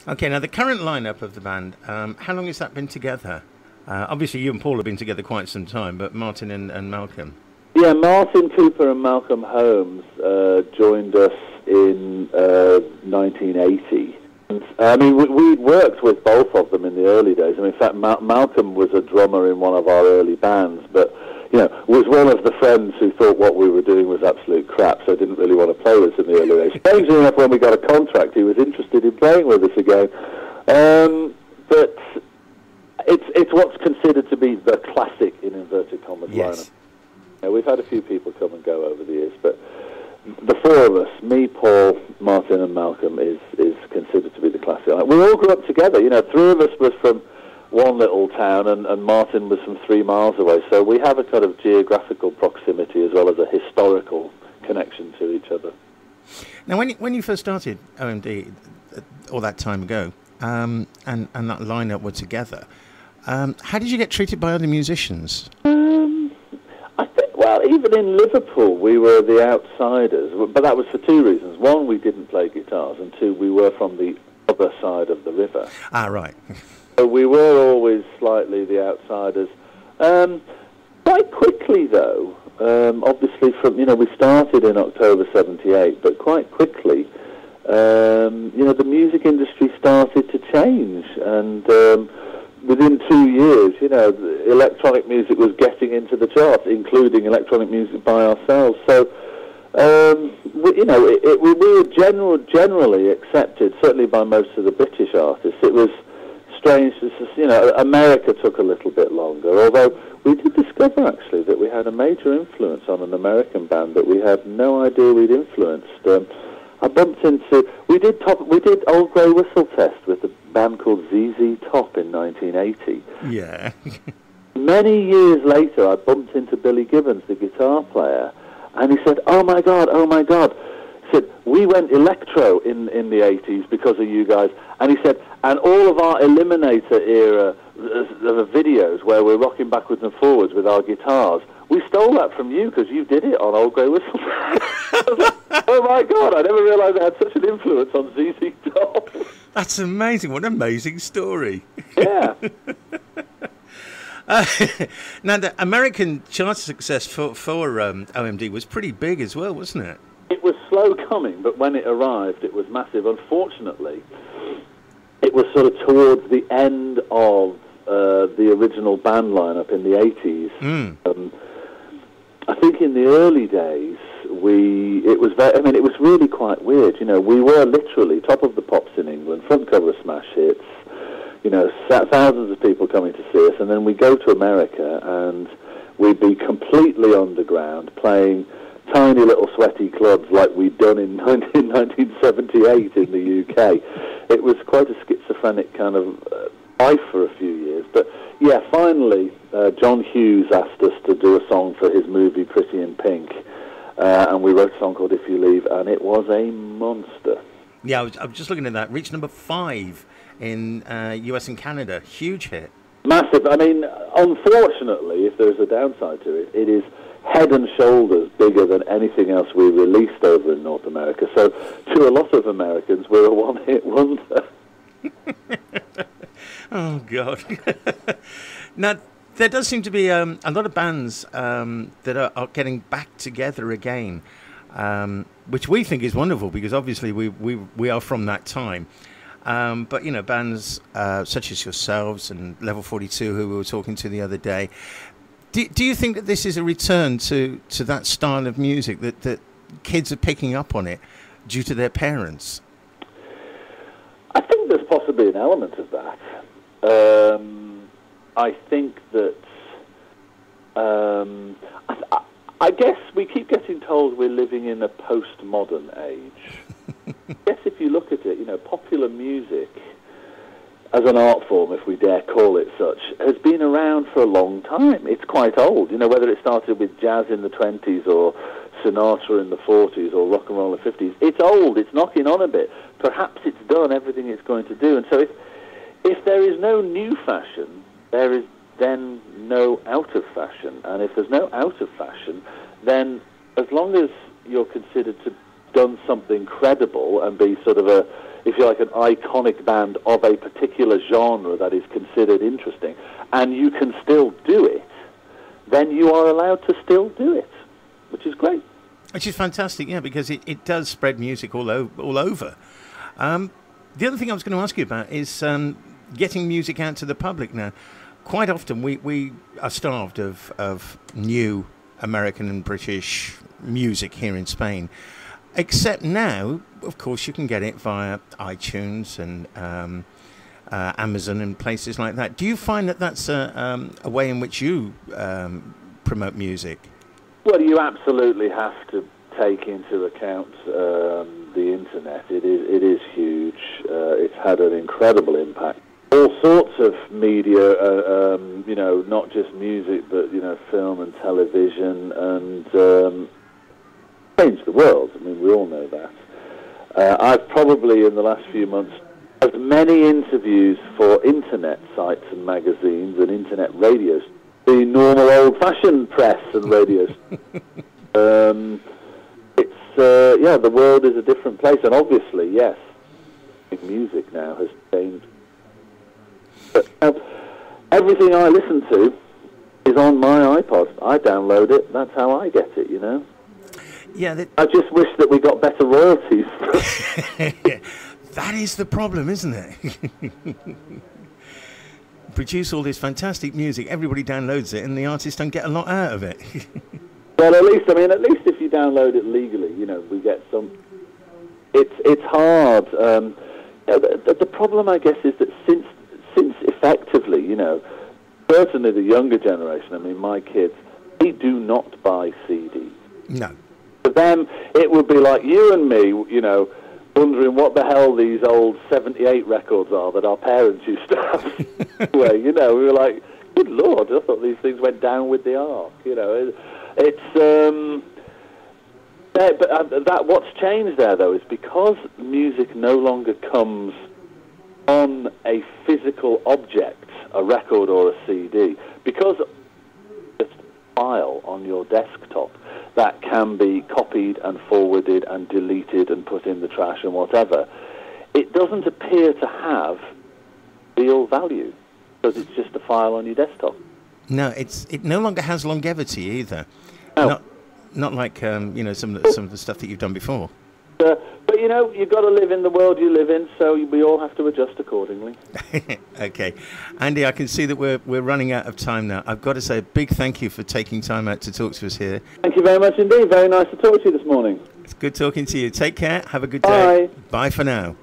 Okay, now the current lineup of the band, how long has that been together? Obviously, you and Paul have been together quite some time, but Martin and Malcolm. Yeah, Martin Cooper and Malcolm Holmes joined us in 1980. I mean, we worked with both of them in the early days. I mean, in fact, Malcolm was a drummer in one of our early bands, but was one of the friends who thought what we were doing was absolute crap, so didn't really want to play with us in the early days. Strangely enough, when we got a contract, he was interested in playing with us again. But it's what's considered to be the classic, in inverted commas, lineup. We've had a few people come and go over the years, but the four of us, me, Paul, Martin and Malcolm, is considered to be the classic. We all grew up together. Three of us was from one little town, and Martin was from 3 miles away, so we have a kind of geographical proximity as well as a historical connection to each other. Now, when you first started OMD all that time ago, and that lineup were together, how did you get treated by other musicians? Well, even in Liverpool, we were the outsiders, but that was for two reasons. One, we didn't play guitars, and two, we were from the other side of the river. Ah, right. So we were always slightly the outsiders. Quite quickly, though, obviously, we started in October '78, but quite quickly, the music industry started to change, and within 2 years, electronic music was getting into the charts, including electronic music by ourselves. So, we were generally accepted, certainly by most of the British artists. It was strange, America took a little bit longer, although we did discover, actually, that we had a major influence on an American band that we had no idea we'd influenced. I bumped into... We did Old Grey Whistle Test with a band called ZZ Top in 1980. Yeah. Many years later, I bumped into Billy Gibbons, the guitar player, and he said, oh my God. He said, we went electro in the 80s because of you guys. And he said, and all of our Eliminator era videos where we're rocking backwards and forwards with our guitars, we stole that from you because you did it on Old Grey Whistle. I was like, oh my God, I never realised I had such an influence on ZZ Top. That's amazing. What an amazing story. Yeah. Now, the American chart success for OMD was pretty big as well, wasn't it? It was slow coming, but when it arrived, it was massive. Unfortunately, it was sort of towards the end of the original band lineup in the 80s. I think in the early days, it was really quite weird. We were literally top of the pops in England, front cover of smash hits, thousands of people coming to see us, and then we go to America and we'd be completely underground, playing tiny little sweaty clubs like we'd done in 1978 in the UK. It was quite a schizophrenic kind of life for a few years. But yeah, finally, John Hughes asked us to do a song for his movie Pretty in Pink, and we wrote a song called If You Leave, and it was a monster. Yeah, I was just looking at that. Reached number 5 in US and Canada. Huge hit. Massive. I mean, unfortunately, if there's a downside to it, it is head and shoulders bigger than anything else we released over in North America. So to a lot of Americans, we're a one-hit wonder. Oh, God. Now, there does seem to be a lot of bands that are getting back together again, which we think is wonderful because obviously we are from that time. But, bands such as yourselves and Level 42, who we were talking to the other day, do you think that this is a return to that style of music, that kids are picking up on it due to their parents? I think there's possibly an element of that. I think that I guess we keep getting told we're living in a postmodern age. I guess if you look at it, popular music as an art form, if we dare call it such, has been around for a long time. It's quite old. Whether it started with jazz in the 20s or Sinatra in the 40s or rock and roll in the 50s, it's old. It's knocking on a bit. Perhaps it's done everything it's going to do. And so if there is no new fashion, there is then no out of fashion. And if there's no out of fashion, then as long as you're considered to have done something credible and be sort of if you like, an iconic band of a particular genre that is considered interesting, and you can still do it, then you are allowed to still do it, which is great. Which is fantastic, yeah, because it does spread music all over. The other thing I was going to ask you about is getting music out to the public now. Quite often we are starved of new American and British music here in Spain. Except now, of course, you can get it via iTunes and Amazon and places like that. Do you find that that's a way in which you promote music? Well, you absolutely have to take into account the internet. It is huge. It's had an incredible impact. All sorts of media, you know, not just music, but, you know, film and television, and changed the world. I mean, we all know that. I've probably, in the last few months, as many interviews for internet sites and magazines and internet radios, the normal old-fashioned press and radios. Yeah, the world is a different place, and obviously, yes, music now has changed. But everything I listen to is on my iPod. I download it. That's how I get it, you know. Yeah. I just wish that we got better royalties. That is the problem, isn't it? Produce all this fantastic music, everybody downloads it, and the artists don't get a lot out of it. Well, at least if you download it legally, you know, we get some. It's hard. The problem, I guess, is that since effectively, you know, certainly the younger generation, I mean, my kids, they do not buy CDs. No. For them, it would be like you and me, you know, wondering what the hell these old 78 records are that our parents used to have. Anyway, you know, we were like, good Lord, I thought these things went down with the ark, you know. But what's changed there, though, is because music no longer comes on a physical object, a record or a CD, because it's a file on your desktop that can be copied and forwarded and deleted and put in the trash and whatever, it doesn't appear to have real value because it's just a file on your desktop. No, it no longer has longevity either. No. Not like you know, some of the stuff that you've done before. But you know, you've got to live in the world you live in, so we all have to adjust accordingly. Okay, Andy, I can see that we're running out of time now. I've got to say a big thank you for taking time out to talk to us here. Thank you very much indeed. Very nice to talk to you this morning. It's good talking to you. Take care. Have a good day. Bye. Bye for now.